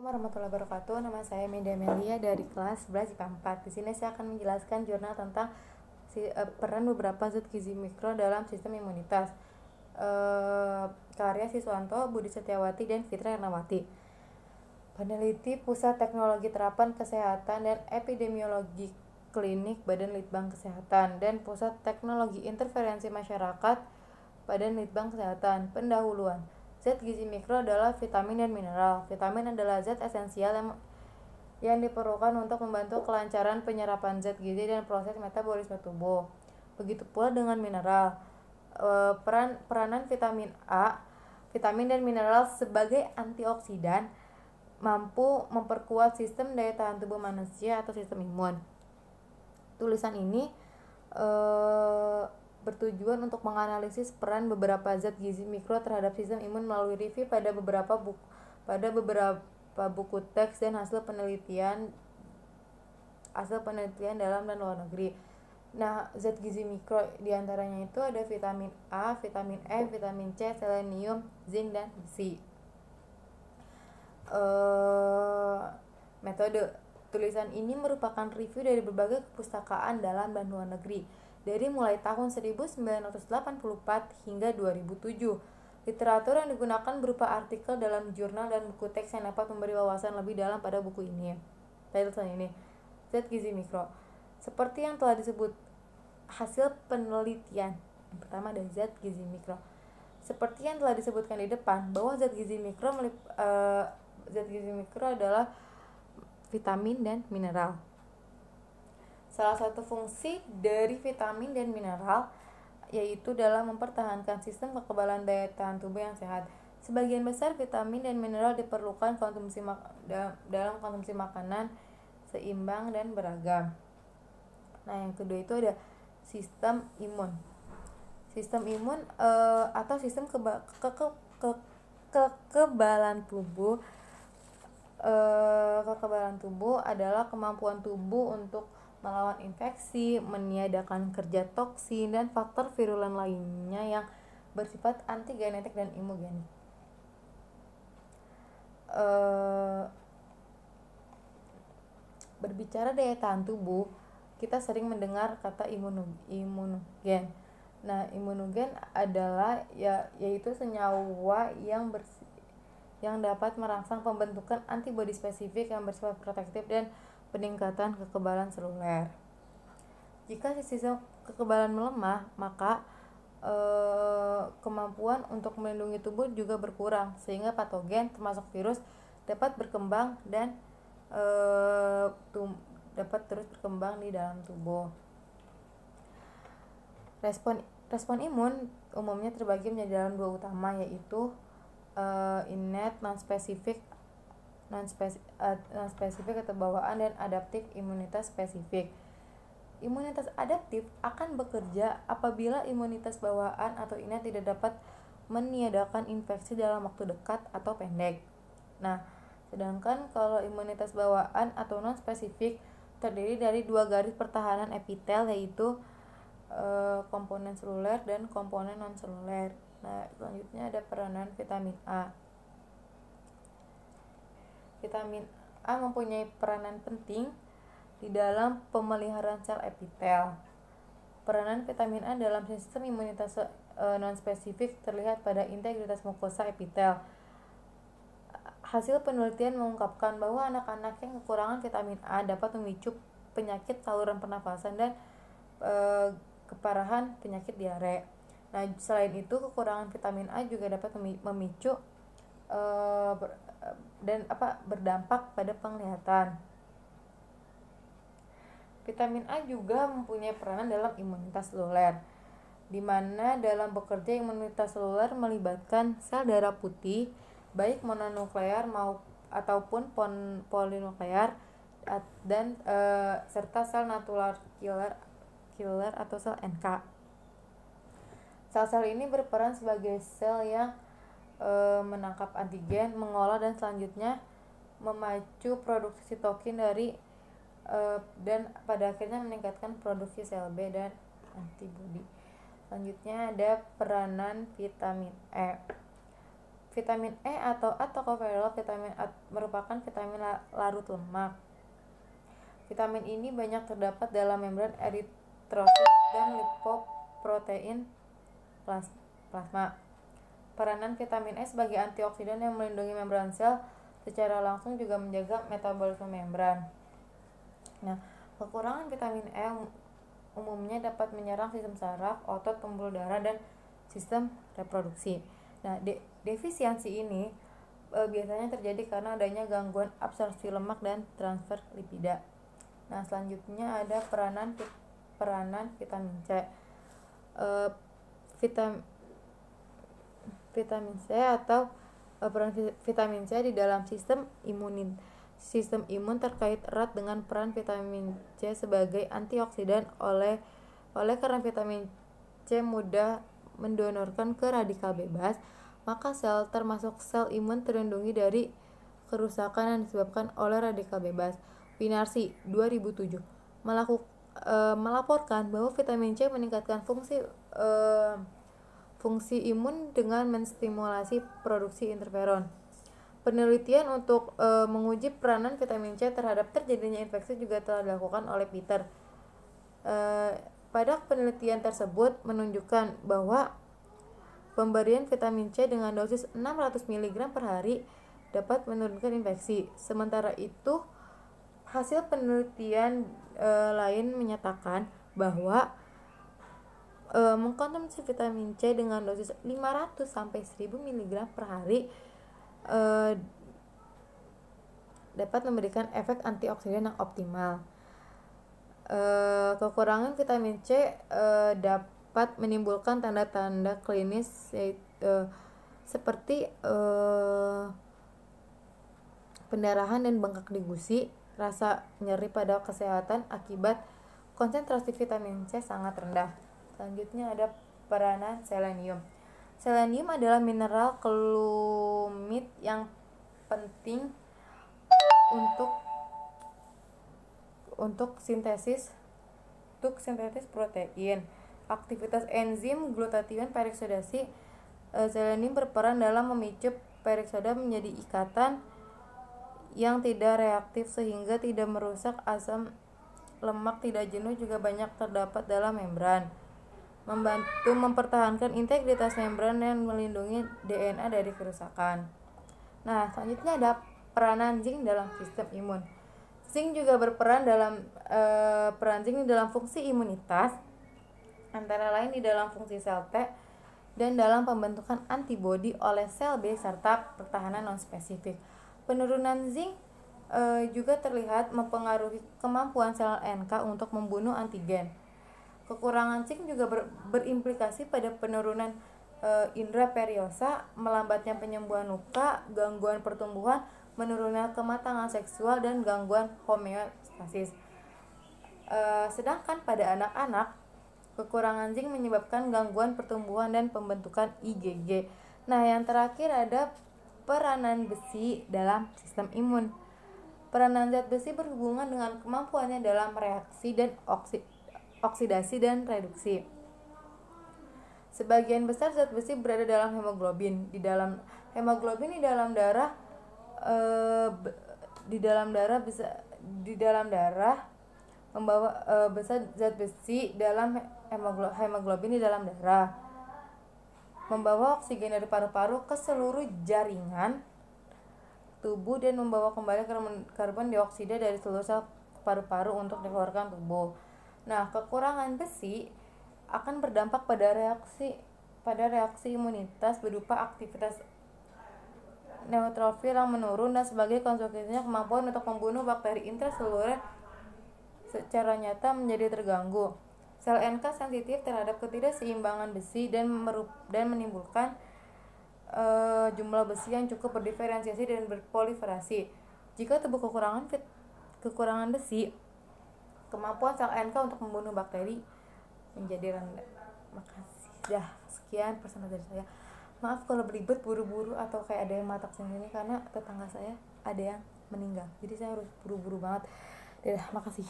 Warahmatullahi wabarakatuh. Nama saya Media Melia dari kelas 11 IPA 4. Di sini saya akan menjelaskan jurnal tentang peran beberapa zat gizi mikro dalam sistem imunitas. Karya Siswanto, Budi Setiawati, dan Fitra Ernawati. Peneliti Pusat Teknologi Terapan Kesehatan dan Epidemiologi Klinik Badan Litbang Kesehatan dan Pusat Teknologi Interferensi Masyarakat Badan Litbang Kesehatan. Pendahuluan. Zat gizi mikro adalah vitamin dan mineral. Vitamin adalah zat esensial yang diperlukan untuk membantu kelancaran penyerapan zat gizi dan proses metabolisme tubuh. Begitu pula dengan mineral. Peranan vitamin dan mineral sebagai antioksidan mampu memperkuat sistem daya tahan tubuh manusia atau sistem imun. Tulisan ini bertujuan untuk menganalisis peran beberapa zat gizi mikro terhadap sistem imun melalui review pada beberapa buku teks dan hasil penelitian dalam dan luar negeri. Nah, zat gizi mikro diantaranya itu ada vitamin A, vitamin E, vitamin C, selenium, zinc, dan besi. Metode tulisan ini merupakan review dari berbagai perpustakaan dalam dan luar negeri dari mulai tahun 1984 hingga 2007. Literatur yang digunakan berupa artikel dalam jurnal dan buku teks yang dapat memberi wawasan lebih dalam pada buku ini. Tulisan ini, zat gizi mikro. Seperti yang telah disebut hasil penelitian. Yang pertama ada zat gizi mikro. Seperti yang telah disebutkan di depan, bahwa zat gizi mikro adalah vitamin dan mineral. Salah satu fungsi dari vitamin dan mineral yaitu dalam mempertahankan sistem kekebalan daya tahan tubuh yang sehat. Sebagian besar vitamin dan mineral diperlukan dalam konsumsi makanan seimbang dan beragam. Nah, yang kedua itu ada sistem imun. Sistem imun atau sistem kekebalan tubuh. Kekebalan tubuh adalah kemampuan tubuh untuk melawan infeksi, meniadakan kerja toksin, dan faktor virulen lainnya yang bersifat antigenetik dan imunogenik. Berbicara daya tahan tubuh, kita sering mendengar kata imunogen. Nah, imunogen adalah yaitu senyawa yang dapat merangsang pembentukan antibodi spesifik yang bersifat protektif dan peningkatan kekebalan seluler. Jika sistem kekebalan melemah, maka kemampuan untuk melindungi tubuh juga berkurang, sehingga patogen termasuk virus dapat berkembang dan dapat terus berkembang di dalam tubuh. Respon imun umumnya terbagi menjadi dalam dua utama, yaitu innate, non-spesifik atau bawaan, dan adaptif imunitas spesifik. Imunitas adaptif akan bekerja apabila imunitas bawaan atau innate tidak dapat meniadakan infeksi dalam waktu dekat atau pendek. Nah, sedangkan kalau imunitas bawaan atau non-spesifik terdiri dari dua garis pertahanan epitel, yaitu komponen seluler dan komponen non-seluler. Nah, selanjutnya ada peranan vitamin A. Vitamin A mempunyai peranan penting di dalam pemeliharaan sel epitel. Peranan vitamin A dalam sistem imunitas non-spesifik terlihat pada integritas mukosa epitel. Hasil penelitian mengungkapkan bahwa anak-anak yang kekurangan vitamin A dapat memicu penyakit saluran pernafasan dan keparahan penyakit diare. Nah, selain itu, kekurangan vitamin A juga dapat memicu berdampak pada penglihatan. Vitamin A juga mempunyai peranan dalam imunitas seluler, di mana dalam bekerja imunitas seluler melibatkan sel darah putih, baik mononuklear ataupun polinuklear, dan serta sel natural killer atau sel NK. Sel-sel ini berperan sebagai sel yang menangkap antigen, mengolah, dan selanjutnya memacu produksi sitokin dan pada akhirnya meningkatkan produksi sel B dan antibodi. Selanjutnya ada peranan vitamin E. Vitamin E atau tocopherol, vitamin A merupakan vitamin larut lemak. Vitamin ini banyak terdapat dalam membran eritrosit dan lipoprotein plasma. Peranan vitamin E sebagai antioksidan yang melindungi membran sel secara langsung juga menjaga metabolisme membran. Nah, kekurangan vitamin E umumnya dapat menyerang sistem saraf, otot, pembuluh darah, dan sistem reproduksi. Nah, defisiensi ini biasanya terjadi karena adanya gangguan absorpsi lemak dan transfer lipida. Nah, selanjutnya ada peranan vitamin C. Vitamin C atau peran vitamin C di dalam sistem imun terkait erat dengan peran vitamin C sebagai antioksidan karena vitamin C mudah mendonorkan ke radikal bebas, maka sel termasuk sel imun terlindungi dari kerusakan yang disebabkan oleh radikal bebas. Winarsi 2007 melaporkan bahwa vitamin C meningkatkan fungsi imun dengan menstimulasi produksi interferon. Penelitian untuk menguji peranan vitamin C terhadap terjadinya infeksi juga telah dilakukan oleh Peter. Pada penelitian tersebut menunjukkan bahwa pemberian vitamin C dengan dosis 600 mg per hari dapat menurunkan infeksi. Sementara itu, hasil penelitian lain menyatakan bahwa mengkonsumsi vitamin C dengan dosis 500 sampai 1000 mg per hari dapat memberikan efek antioksidan yang optimal. Kekurangan vitamin C dapat menimbulkan tanda-tanda klinis seperti pendarahan dan bengkak di gusi, rasa nyeri pada kesehatan akibat konsentrasi vitamin C sangat rendah. Selanjutnya ada peranan selenium. Selenium adalah mineral kelumit yang penting untuk sintesis protein. Aktivitas enzim glutathione peroksidasi. Selenium berperan dalam memicu peroksidasi menjadi ikatan yang tidak reaktif sehingga tidak merusak asam lemak tidak jenuh juga banyak terdapat dalam membran, membantu mempertahankan integritas membran dan melindungi DNA dari kerusakan. Nah, selanjutnya ada peranan zinc dalam sistem imun. Zinc juga berperan dalam fungsi imunitas, antara lain di dalam fungsi sel T dan dalam pembentukan antibodi oleh sel B serta pertahanan non-spesifik. Penurunan zinc juga terlihat mempengaruhi kemampuan sel NK untuk membunuh antigen. Kekurangan zinc juga berimplikasi pada penurunan indera periosa, melambatnya penyembuhan luka, gangguan pertumbuhan, menurunnya kematangan seksual, dan gangguan homeostasis. Sedangkan pada anak-anak, kekurangan zinc menyebabkan gangguan pertumbuhan dan pembentukan IgG. Nah, yang terakhir ada peranan besi dalam sistem imun. Peranan zat besi berhubungan dengan kemampuannya dalam reaksi dan oksidasi dan reduksi. Sebagian besar zat besi berada dalam hemoglobin. Di dalam darah membawa besar zat besi dalam hemoglobin di dalam darah, membawa oksigen dari paru-paru ke seluruh jaringan tubuh dan membawa kembali karbon dioksida dari seluruh sel paru-paru untuk dikeluarkan tubuh. Nah, kekurangan besi akan berdampak pada reaksi imunitas berupa aktivitas neutrofil yang menurun dan sebagai konsekuensinya kemampuan untuk membunuh bakteri intraseluler secara nyata menjadi terganggu. Sel NK sensitif terhadap ketidakseimbangan besi dan menimbulkan jumlah besi yang cukup berdiferensiasi dan berproliferasi. Jika tubuh kekurangan besi, kemampuan sel NK untuk membunuh bakteri menjadi rendah. Makasih. Sekian persembahan dari saya. Maaf kalau beribet, buru-buru, atau kayak ada yang matak sendiri karena tetangga saya ada yang meninggal. Jadi saya harus buru-buru banget. Makasih.